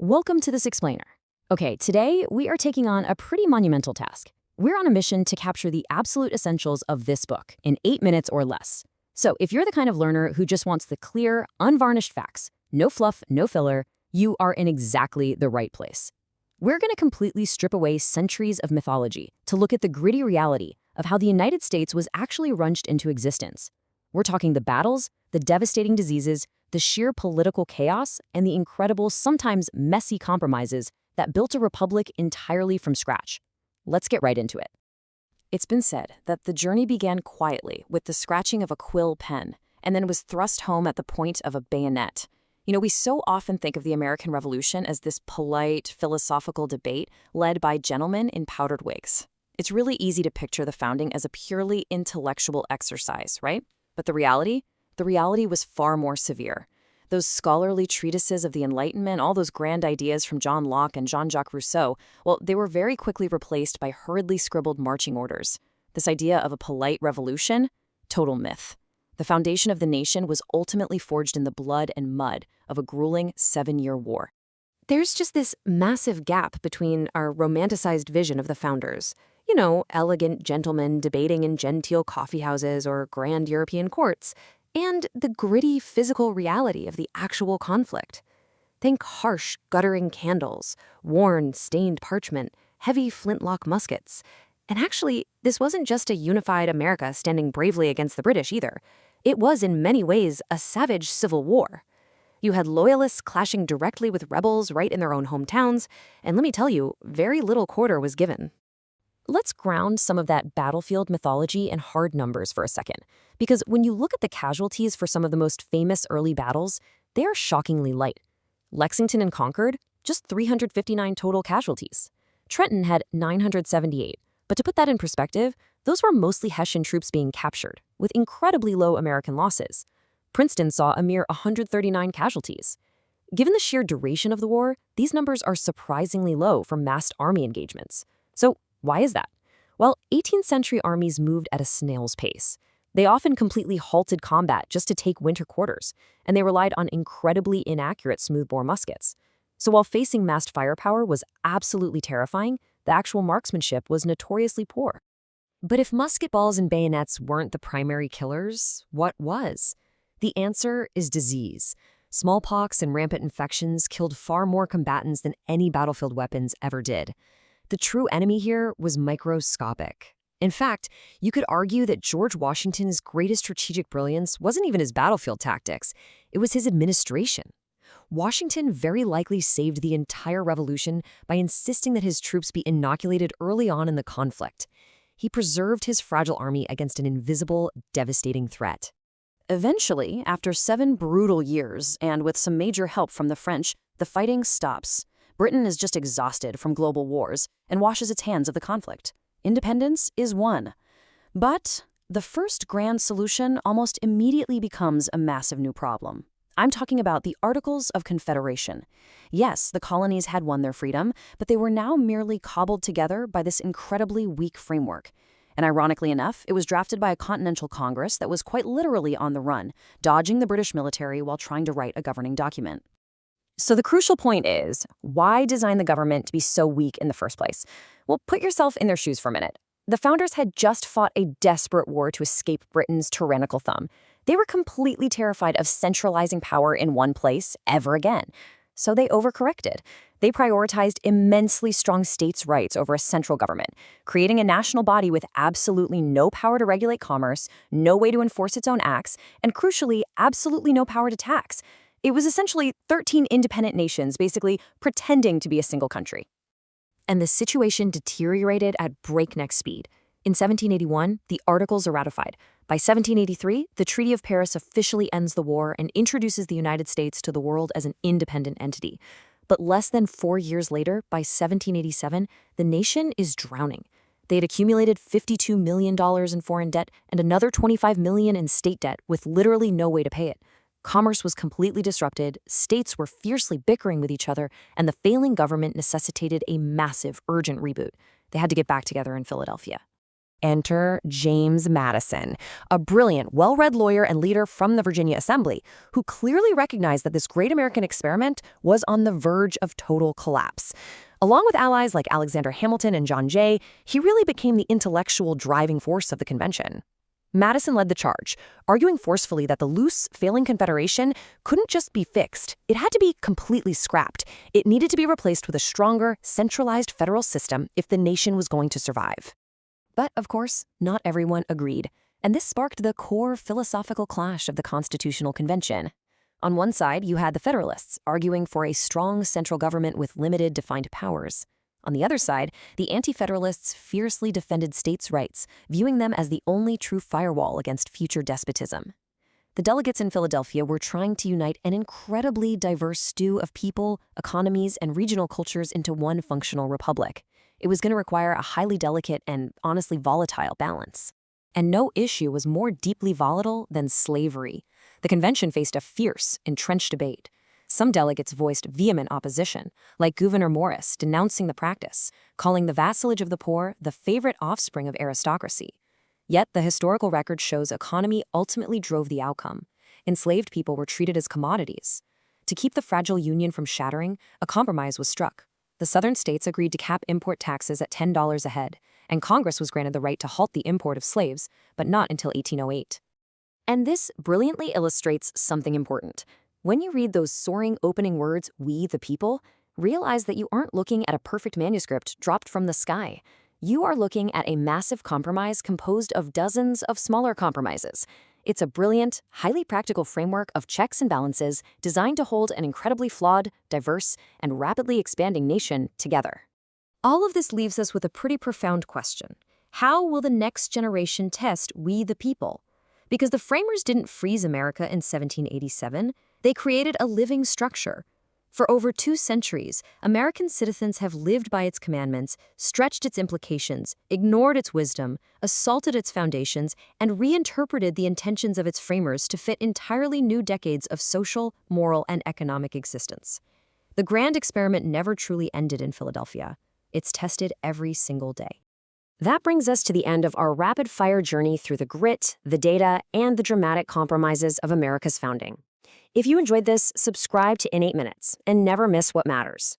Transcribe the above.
Welcome to this explainer. Okay, today we are taking on a pretty monumental task. We're on a mission to capture the absolute essentials of this book in 8 minutes or less. So if you're the kind of learner who just wants the clear, unvarnished facts, no fluff, no filler, you are in exactly the right place. We're going to completely strip away centuries of mythology to look at the gritty reality of how the United States was actually runched into existence. We're talking the battles, the devastating diseases, the sheer political chaos, and the incredible, sometimes messy compromises that built a republic entirely from scratch. Let's get right into it. It's been said that the journey began quietly with the scratching of a quill pen and then was thrust home at the point of a bayonet. We so often think of the American Revolution as this polite, philosophical debate led by gentlemen in powdered wigs. It's really easy to picture the founding as a purely intellectual exercise, right? But the reality was far more severe. Those scholarly treatises of the Enlightenment, all those grand ideas from John Locke and Jean-Jacques Rousseau, well, they were very quickly replaced by hurriedly scribbled marching orders. This idea of a polite revolution? Total myth. The foundation of the nation was ultimately forged in the blood and mud of a grueling 7-year war. There's just this massive gap between our romanticized vision of the founders. Elegant gentlemen debating in genteel coffeehouses or grand European courts, and the gritty physical reality of the actual conflict. Think harsh, guttering candles, worn, stained parchment, heavy flintlock muskets. And actually, this wasn't just a unified America standing bravely against the British either. It was in many ways a savage civil war. You had loyalists clashing directly with rebels right in their own hometowns, and let me tell you, very little quarter was given. Let's ground some of that battlefield mythology in hard numbers for a second, because when you look at the casualties for some of the most famous early battles, they are shockingly light. Lexington and Concord, just 359 total casualties. Trenton had 978, but to put that in perspective, those were mostly Hessian troops being captured, with incredibly low American losses. Princeton saw a mere 139 casualties. Given the sheer duration of the war, these numbers are surprisingly low for massed army engagements. So, why is that? Well, 18th century armies moved at a snail's pace. They often completely halted combat just to take winter quarters, and they relied on incredibly inaccurate smoothbore muskets. So while facing massed firepower was absolutely terrifying, the actual marksmanship was notoriously poor. But if musket balls and bayonets weren't the primary killers, what was? The answer is disease. Smallpox and rampant infections killed far more combatants than any battlefield weapons ever did. The true enemy here was microscopic. In fact, you could argue that George Washington's greatest strategic brilliance wasn't even his battlefield tactics, it was his administration. Washington very likely saved the entire revolution by insisting that his troops be inoculated early on in the conflict. He preserved his fragile army against an invisible, devastating threat. Eventually, after 7 brutal years, and with some major help from the French, the fighting stops. Britain is just exhausted from global wars and washes its hands of the conflict. Independence is won. But the first grand solution almost immediately becomes a massive new problem. I'm talking about the Articles of Confederation. Yes, the colonies had won their freedom, but they were now merely cobbled together by this incredibly weak framework. And ironically enough, it was drafted by a Continental Congress that was quite literally on the run, dodging the British military while trying to write a governing document. So the crucial point is, why design the government to be so weak in the first place? Well, put yourself in their shoes for a minute. The founders had just fought a desperate war to escape Britain's tyrannical thumb. They were completely terrified of centralizing power in one place ever again. So they overcorrected. They prioritized immensely strong states' rights over a central government, creating a national body with absolutely no power to regulate commerce, no way to enforce its own acts, and crucially, absolutely no power to tax. It was essentially 13 independent nations basically pretending to be a single country. And the situation deteriorated at breakneck speed. In 1781, the Articles are ratified. By 1783, the Treaty of Paris officially ends the war and introduces the United States to the world as an independent entity. But less than 4 years later, by 1787, the nation is drowning. They had accumulated $52 million in foreign debt and another $25 million in state debt with literally no way to pay it. Commerce was completely disrupted, states were fiercely bickering with each other, and the failing government necessitated a massive, urgent reboot. They had to get back together in Philadelphia. Enter James Madison, a brilliant, well-read lawyer and leader from the Virginia Assembly, who clearly recognized that this great American experiment was on the verge of total collapse. Along with allies like Alexander Hamilton and John Jay, he really became the intellectual driving force of the convention. Madison led the charge, arguing forcefully that the loose, failing Confederation couldn't just be fixed. It had to be completely scrapped. It needed to be replaced with a stronger, centralized federal system if the nation was going to survive. But, of course, not everyone agreed, and this sparked the core philosophical clash of the Constitutional Convention. On one side, you had the Federalists, arguing for a strong central government with limited defined powers. On the other side, the Anti-Federalists fiercely defended states' rights, viewing them as the only true firewall against future despotism. The delegates in Philadelphia were trying to unite an incredibly diverse stew of people, economies, and regional cultures into one functional republic. It was going to require a highly delicate and honestly volatile balance. And no issue was more deeply volatile than slavery. The convention faced a fierce, entrenched debate. Some delegates voiced vehement opposition, like Gouverneur Morris denouncing the practice, calling the vassalage of the poor the favorite offspring of aristocracy. Yet the historical record shows economy ultimately drove the outcome. Enslaved people were treated as commodities. To keep the fragile union from shattering, a compromise was struck. The southern states agreed to cap import taxes at $10 a head, and Congress was granted the right to halt the import of slaves, but not until 1808. And this brilliantly illustrates something important. When you read those soaring opening words, "we the people," realize that you aren't looking at a perfect manuscript dropped from the sky. You are looking at a massive compromise composed of dozens of smaller compromises. It's a brilliant, highly practical framework of checks and balances designed to hold an incredibly flawed, diverse, and rapidly expanding nation together. All of this leaves us with a pretty profound question. How will the next generation test we the people? Because the framers didn't freeze America in 1787. They created a living structure. For over 2 centuries, American citizens have lived by its commandments, stretched its implications, ignored its wisdom, assaulted its foundations, and reinterpreted the intentions of its framers to fit entirely new decades of social, moral, and economic existence. The grand experiment never truly ended in Philadelphia. It's tested every single day. That brings us to the end of our rapid-fire journey through the grit, the data, and the dramatic compromises of America's founding. If you enjoyed this, subscribe to In 8 Minutes and never miss what matters.